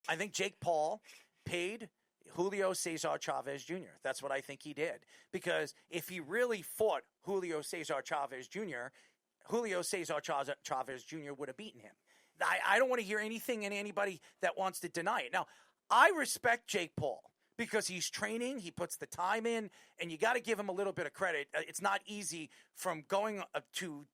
I think Jake Paul paid Julio Cesar Chavez Jr. That's what I think he did. Because if he really fought Julio Cesar Chavez Jr., Julio Cesar Chavez Jr. would have beaten him. I don't want to hear anything in anybody that wants to deny it. Now, I respect Jake Paul because he's training, he puts the time in, and you got to give him a little bit of credit. It's not easy from going to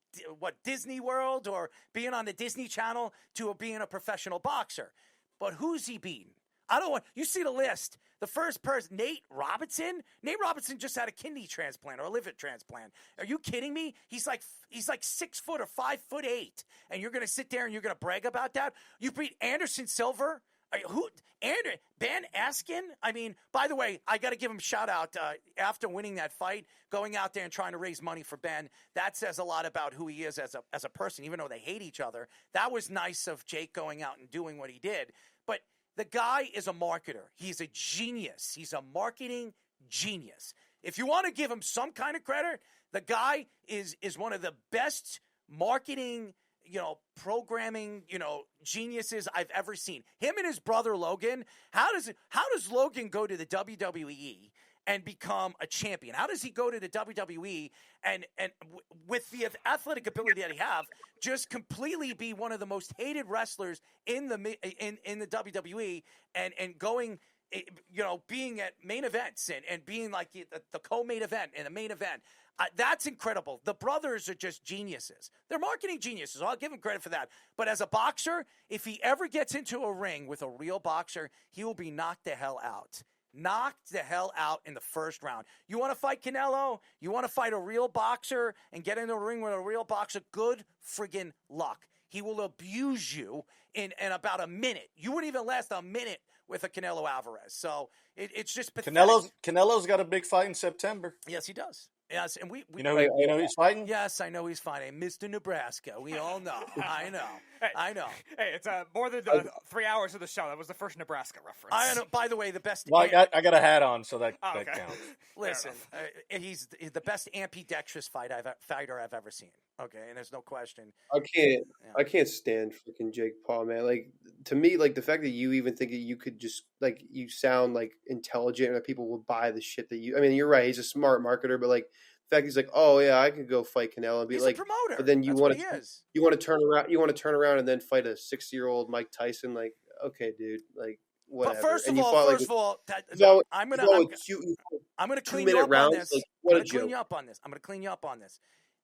Disney World or being on the Disney Channel to being a professional boxer. But who's he beaten? I don't want you see the list. The first person, Nate Robinson. Nate Robinson just had a kidney transplant or a liver transplant. Are you kidding me? He's like 6 foot or 5'8", and you're gonna sit there and you're gonna brag about that? You beat Anderson Silva. Ben Askren? I mean, by the way, I got to give him a shout out after winning that fight, going out there and trying to raise money for Ben. That says a lot about who he is as a person, even though they hate each other. That was nice of Jake going out and doing what he did. But the guy is a marketer. He's a genius. He's a marketing genius. If you want to give him some kind of credit, the guy is one of the best marketing programming, geniuses I've ever seen. Him and his brother Logan. How does Logan go to the WWE and become a champion? How does he go to the WWE and with the athletic ability that he have, just completely be one of the most hated wrestlers in the WWE and going, being at main events and being like the co-main event and the main event? That's incredible. The brothers are just geniuses. They're marketing geniuses. I'll give them credit for that. But as a boxer, if he ever gets into a ring with a real boxer, he will be knocked the hell out. Knocked the hell out in the first round. You want to fight Canelo? You want to fight a real boxer and get into a ring with a real boxer? Good friggin' luck. He will abuse you in about a minute. You wouldn't even last a minute with a Canelo Alvarez. So it's just pathetic. Canelo's got a big fight in September. Yes, he does. Yes, and we you know he's fighting? Yes, I know he's fighting. Mr. Nebraska. We all know. I know. I know. Hey, it's more than 3 hours of the show. That was the first Nebraska reference. I know. By the way, the best. Well, I got a hat on, so that counts. Listen, he's the best ambidextrous fighter I've ever seen. Okay, and there's no question. I can't stand freaking Jake Paul, man. Like, to me, like the fact that you even think that you could just like you sound like intelligent and that people will buy the shit that you. I mean, you're right. He's a smart marketer, but like the fact he's like, oh yeah, I could go fight Canelo and be he's like a promoter. But then you want to turn around. You want to turn around and then fight a 60-year-old Mike Tyson. Like, okay, dude, like. Whatever. But first of all, I'm gonna clean you up on this. I'm gonna clean you up on this.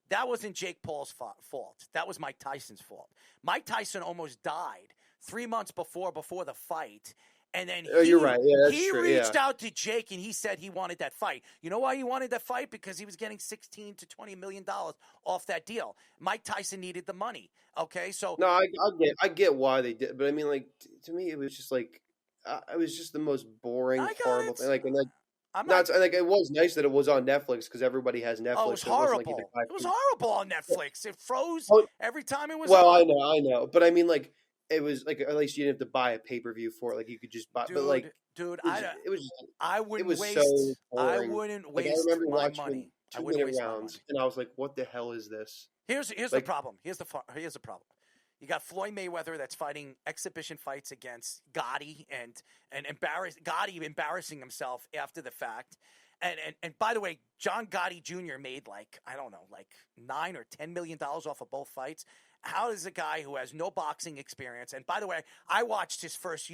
That wasn't Jake Paul's fault. That was Mike Tyson's fault. Mike Tyson almost died 3 months before the fight. And then you're right. Yeah, that's he true. reached out to Jake and he said he wanted that fight. You know why he wanted that fight? Because he was getting $16 to $20 million off that deal. Mike Tyson needed the money. Okay, so no, I get why they did, but I mean, like to me, it was just like it was just the most boring, horrible thing. Like, and like. It was nice that it was on Netflix because everybody has Netflix. Oh, it was horrible. It was horrible on Netflix. It froze every time it was on. I know. But I mean, like, it was like at least you didn't have to buy a pay-per-view for it. Like, you could just buy. But like, I wouldn't waste. So I wouldn't waste my money. 2-minute rounds, and I was like, "What the hell is this?" Here's the problem. Here's the problem. You got Floyd Mayweather that's fighting exhibition fights against Gotti and Gotti embarrassing himself after the fact. And by the way, John Gotti Jr. made like $9 or $10 million off of both fights. How does a guy who has no boxing experience, and by the way, I watched his first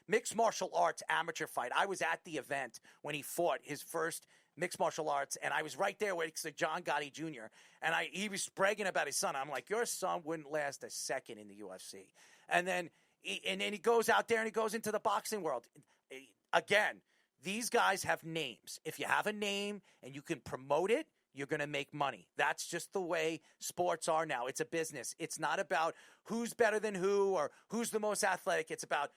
mixed martial arts amateur fight. I was at the event when he fought his first mixed martial arts, and I was right there with John Gotti Jr., and he was bragging about his son. I'm like, your son wouldn't last a second in the UFC. And then he goes out there and he goes into the boxing world. Again, these guys have names. If you have a name and you can promote it, you're going to make money. That's just the way sports are now. It's a business. It's not about who's better than who or who's the most athletic. It's about,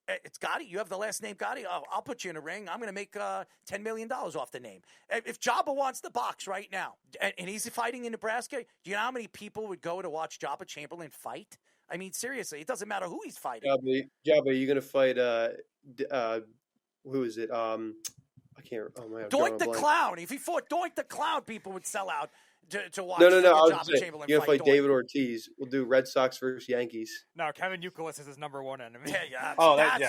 it's Gotti. You have the last name Gotti. Oh, I'll put you in a ring. I'm going to make $10 million off the name. If Joba wants the box right now, and he's fighting in Nebraska, do you know how many people would go to watch Joba Chamberlain fight? I mean, seriously, it doesn't matter who he's fighting. Joba, are you going to fight? Who is it? I can't. Oh my God, Doink the Clown. If he fought Doink the Clown, people would sell out. to watch. No. I freaking was Joba saying, Chamberlain you're gonna fight Doink. David Ortiz. We'll do Red Sox versus Yankees. No, Kevin Youkilis is his number one enemy. Yeah. Oh, I'd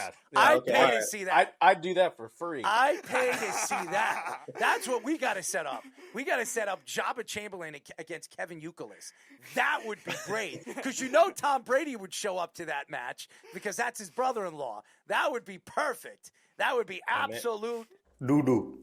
okay, pay all to right. see that. I'd do that for free. I pay to see that. That's what we got to set up. We got to set up Joba Chamberlain against Kevin Youkilis. That would be great because Tom Brady would show up to that match because that's his brother-in-law. That would be perfect. That would be absolute Doo-doo.